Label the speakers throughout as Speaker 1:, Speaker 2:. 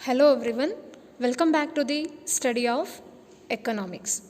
Speaker 1: Hello everyone, welcome back to the study of economics.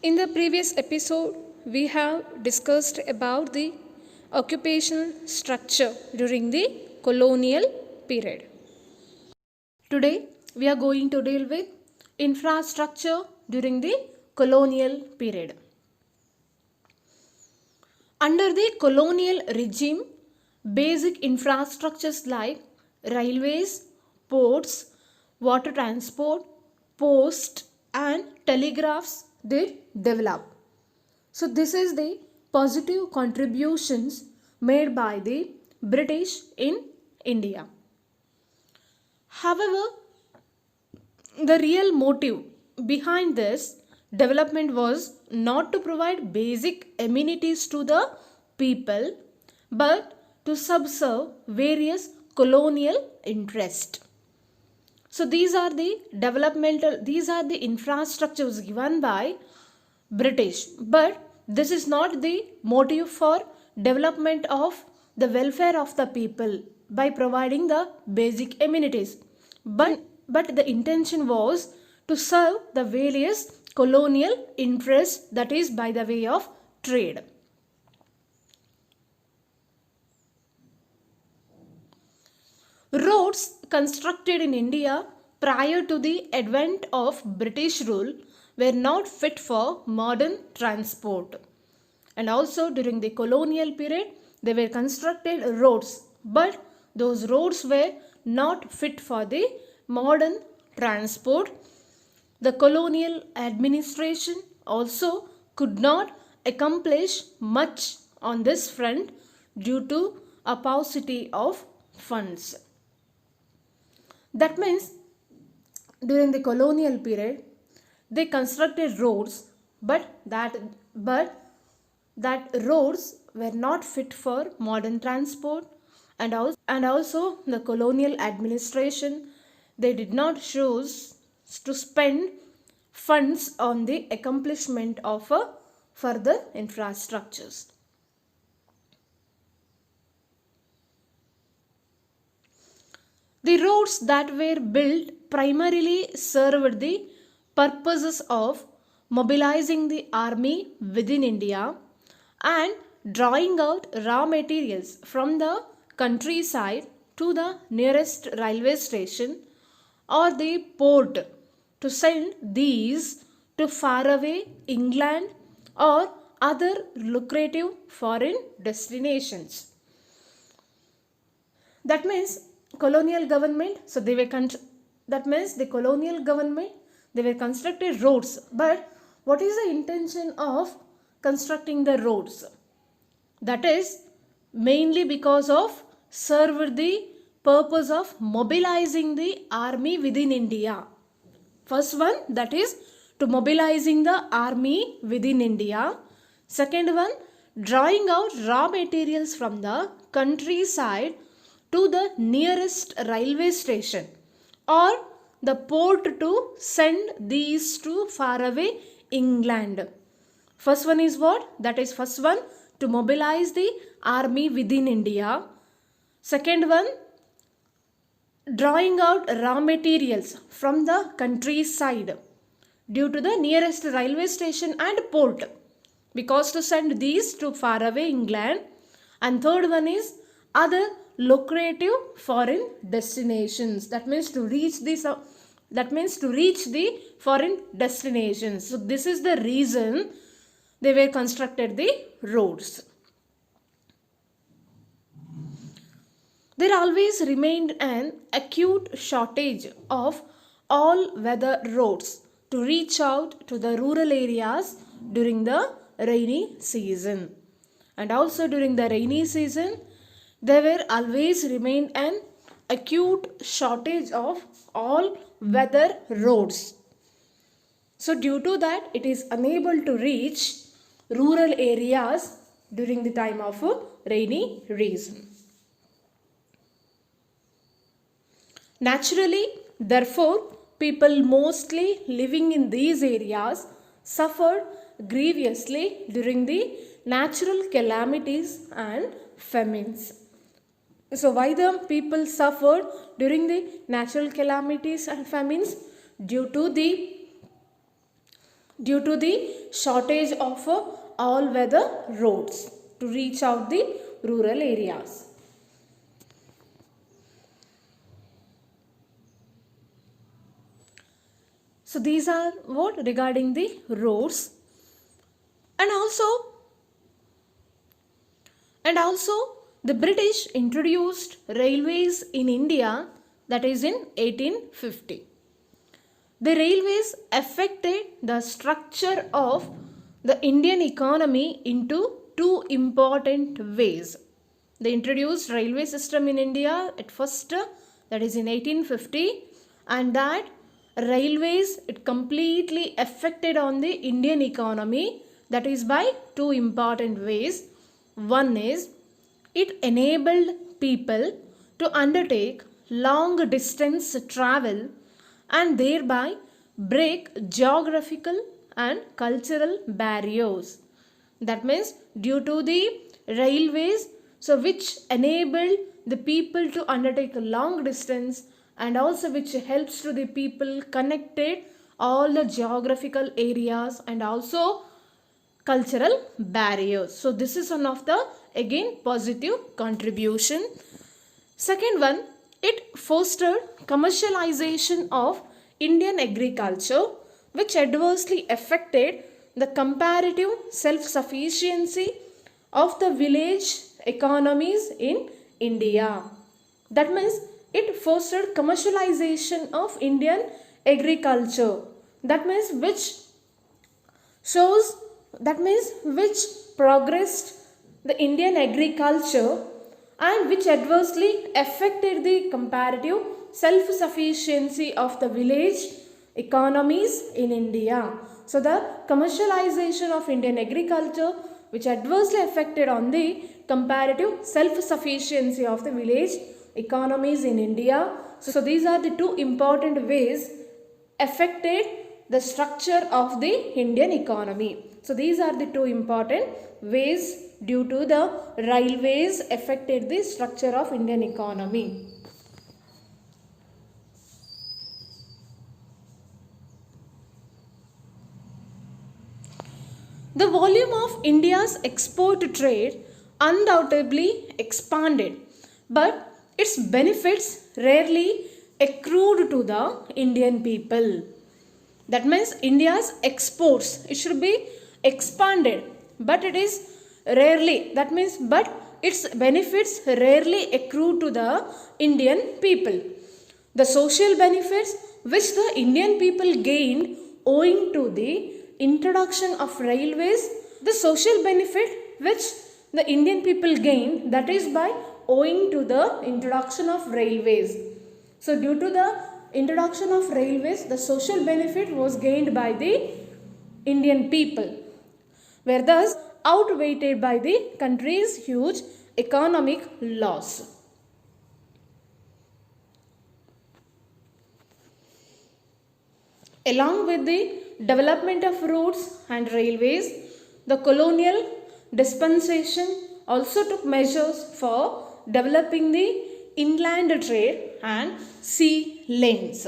Speaker 1: In the previous episode, we have discussed about the occupational structure during the colonial period. Today, we are going to deal with infrastructure during the colonial period. Under the colonial regime, basic infrastructures like railways, ports, water transport, post and telegraphs did develop. So this is the positive contributions made by the British in India. However, the real motive behind this development was not to provide basic amenities to the people but to subserve various colonial interests. So these are the infrastructures given by British, but this is not the motive for development of the welfare of the people by providing the basic amenities, but the intention was to serve the various colonial interests, that is by the way of trade. Roads constructed in India prior to the advent of British rule were not fit for modern transport. And also during the colonial period, they were constructed roads, but those roads were not fit for the modern transport. The colonial administration also could not accomplish much on this front due to a paucity of funds. That means during the colonial period they constructed roads, but that roads were not fit for modern transport, and also the colonial administration, they did not choose to spend funds on the accomplishment of further infrastructures. The roads that were built primarily served the purposes of mobilizing the army within India and drawing out raw materials from the countryside to the nearest railway station or the port to send these to faraway England or other lucrative foreign destinations. That means colonial government, so they were that means the colonial government, they were constructed roads, but what is the intention of constructing the roads? That is mainly because of served the purpose of mobilizing the army within India. First one, that is to mobilizing the army within India. Second one, drawing out raw materials from the countryside to the nearest railway station or the port to send these to faraway England. First one is what? That is first one, to mobilize the army within India. Second one, drawing out raw materials from the countryside due to the nearest railway station and port, because to send these to faraway England. And third one is other lucrative foreign destinations, that means to reach the foreign destinations. So this is the reason they were constructed the roads. There always remained an acute shortage of all weather roads to reach out to the rural areas during the rainy season. And also during the rainy season, there were always remained an acute shortage of all weather roads. So due to that, it is unable to reach rural areas during the time of rainy season. Naturally, therefore, people mostly living in these areas suffered grievously during the natural calamities and famines. So why the people suffered during the natural calamities and famines? Due to the shortage of all weather roads to reach out the rural areas. So these are what regarding the roads. And also the British introduced railways in India, that is in 1850. The railways affected the structure of the Indian economy into two important ways. They introduced railway system in India at first, that is in 1850, and that railways it completely affected on the Indian economy, that is by two important ways. One is it enabled people to undertake long distance travel and thereby break geographical and cultural barriers. That means due to the railways, so which enabled the people to undertake a long distance, and also which helps to the people connected all the geographical areas and also cultural barriers. So this is one of the again positive contribution. Second one, it fostered commercialization of Indian agriculture, which adversely affected the comparative self-sufficiency of the village economies in India. That means it fostered commercialization of Indian agriculture. That means shows which progressed the Indian agriculture and which adversely affected the comparative self-sufficiency of the village economies in India. So the commercialization of Indian agriculture which adversely affected on the comparative self-sufficiency of the village economies in India. So these are the two important ways affected the structure of the Indian economy. So these are the two important ways due to the railways affected the structure of Indian economy. The volume of India's export trade undoubtedly expanded, but its benefits rarely accrued to the Indian people. That means India's exports, it should be expanded, but it is rarely, that means but its benefits rarely accrue to the Indian people. The social benefits which the Indian people gained owing to the introduction of railways, the social benefit which the Indian people gained, that is by owing to the introduction of railways. So due to the introduction of railways, the social benefit was gained by the Indian people, were thus outweighed by the country's huge economic loss. Along with the development of roads and railways, the colonial dispensation also took measures for developing the inland trade and sea lanes.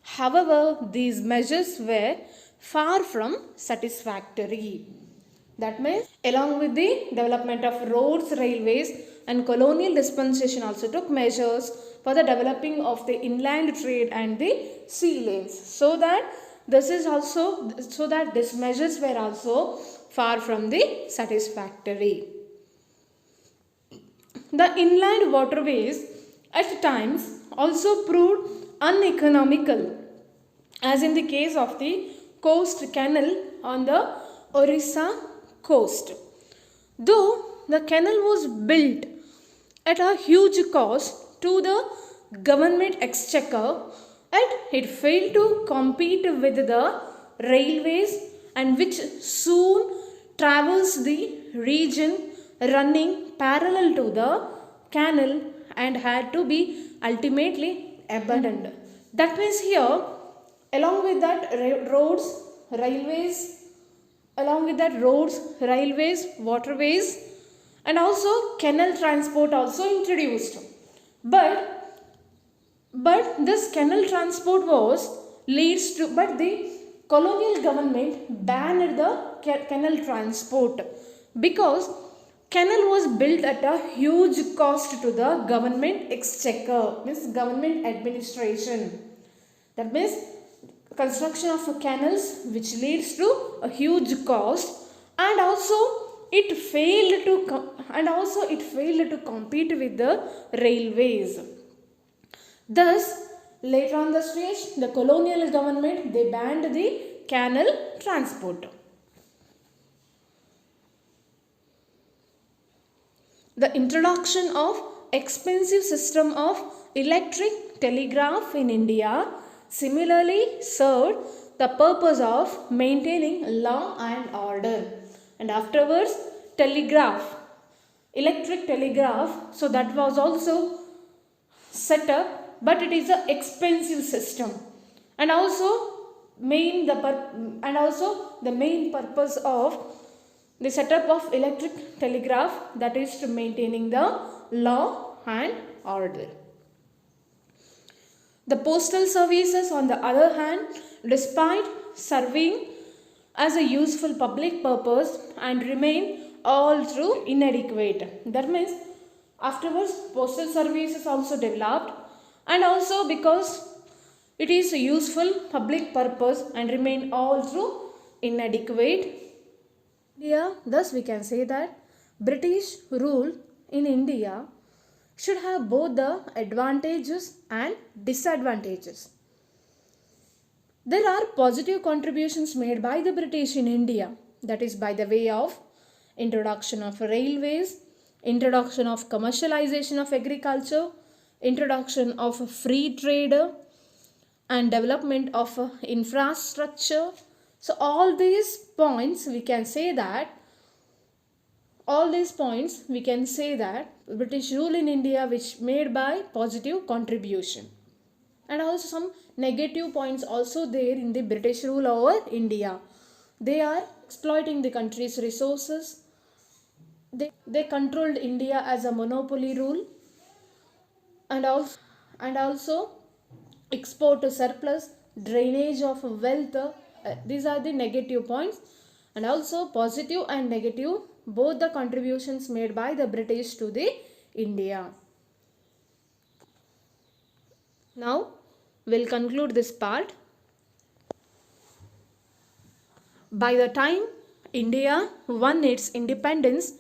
Speaker 1: However, these measures were far from satisfactory. That means along with the development of roads, railways and colonial dispensation also took measures for the developing of the inland trade and the sea lanes. So that these measures were also far from the satisfactory. The inland waterways at times also proved uneconomical, as in the case of the coast canal on the Orissa coast. Though the canal was built at a huge cost to the government exchequer, yet it failed to compete with the railways, and which soon traversed the region running parallel to the canal and had to be ultimately abandoned. That means here, along with that roads, railways, waterways and also canal transport also introduced. But this canal transport was leads to, but the colonial government banned the canal transport because canal was built at a huge cost to the government exchequer, means government administration. That means construction of canals which leads to a huge cost, and also it failed to compete with the railways. Thus, later on the stage, the colonial government, they banned the canal transport. The introduction of expensive system of electric telegraph in India similarly served the purpose of maintaining law and order. And afterwards, electric telegraph, so that was also set up, but it is an expensive system. And also the main purpose of the setup of electric telegraph, that is to maintaining the law and order. The postal services, on the other hand, despite serving as a useful public purpose and remain all through inadequate. That means afterwards postal services also developed, and also because it is a useful public purpose and remain all through inadequate. India, thus we can say that British rule in India should have both the advantages and disadvantages. There are positive contributions made by the British in India, that is by the way of introduction of railways, introduction of commercialization of agriculture, introduction of free trade, and development of infrastructure. So all these points we can say that British rule in India which made by positive contribution. And also some negative points also there in the British rule over India. They are exploiting the country's resources. They controlled India as a monopoly rule, and also export to surplus, drainage of wealth. These are the negative points. And also positive and negative, both the contributions made by the British to the India. Now we'll conclude this part. By the time India won its independence,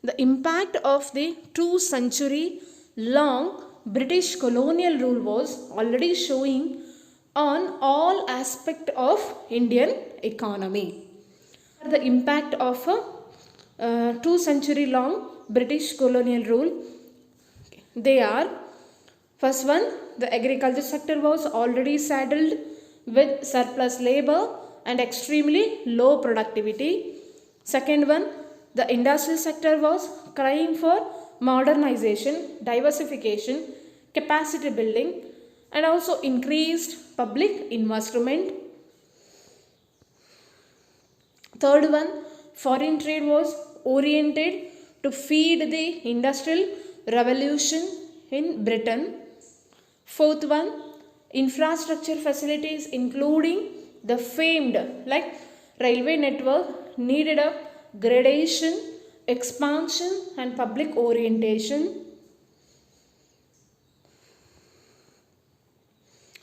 Speaker 1: the impact of the 2-century long British colonial rule was already showing on all aspects of Indian economy. The impact of a 2-century long British colonial rule, they are: first one, the agriculture sector was already saddled with surplus labor and extremely low productivity. Second one, the industrial sector was crying for modernization, diversification, capacity building, and also increased public investment. Third one, foreign trade was oriented to feed the industrial revolution in Britain. Fourth one, infrastructure facilities including the famed railway network needed a gradation, expansion and public orientation.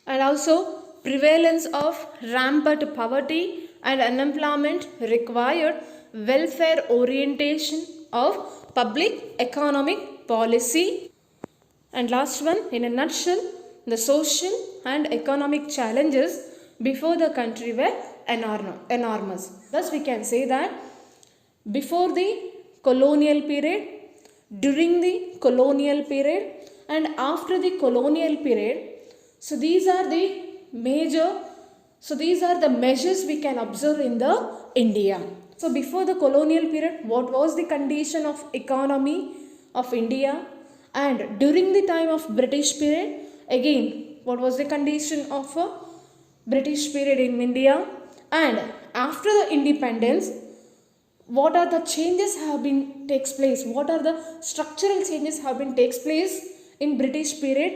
Speaker 1: And also prevalence of rampant poverty and unemployment required welfare orientation of public economic policy. And last one, in a nutshell, the social and economic challenges before the country were enormous. Thus we can say that before the colonial period, during the colonial period and after the colonial period, so these are the measures we can observe in the India. So before the colonial period, what was the condition of economy of India? And during the time of British period, again, what was the condition of a British period in India? And after the independence, what are the changes have been takes place? What are the structural changes have been takes place in British period.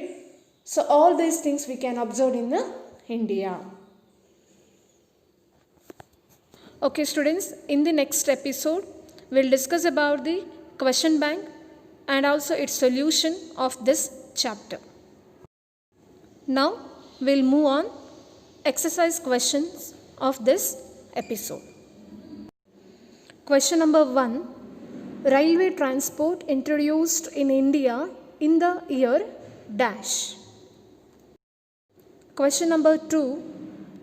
Speaker 1: So all these things we can observe in the India. Okay students, in the next episode we'll discuss about the question bank and also its solution of this chapter. Now we'll move on exercise questions of this episode. Question number 1. Railway transport introduced in India in the year dash. Question number 2.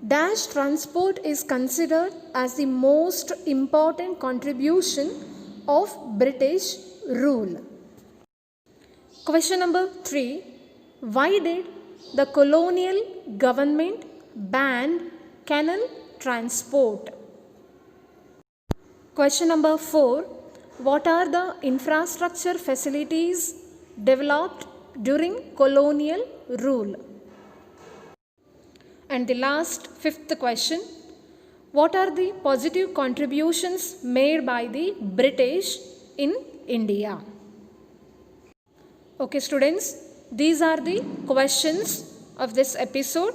Speaker 1: Dash transport is considered as the most important contribution of British rule. Question number 3. Why did the colonial government ban canal transport? Question number 4. What are the infrastructure facilities developed during colonial rule? And the last, 5th question. What are the positive contributions made by the British in India? Okay students, these are the questions of this episode.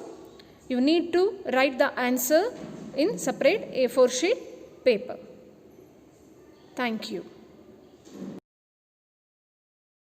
Speaker 1: You need to write the answer in separate A4 sheet paper. Thank you.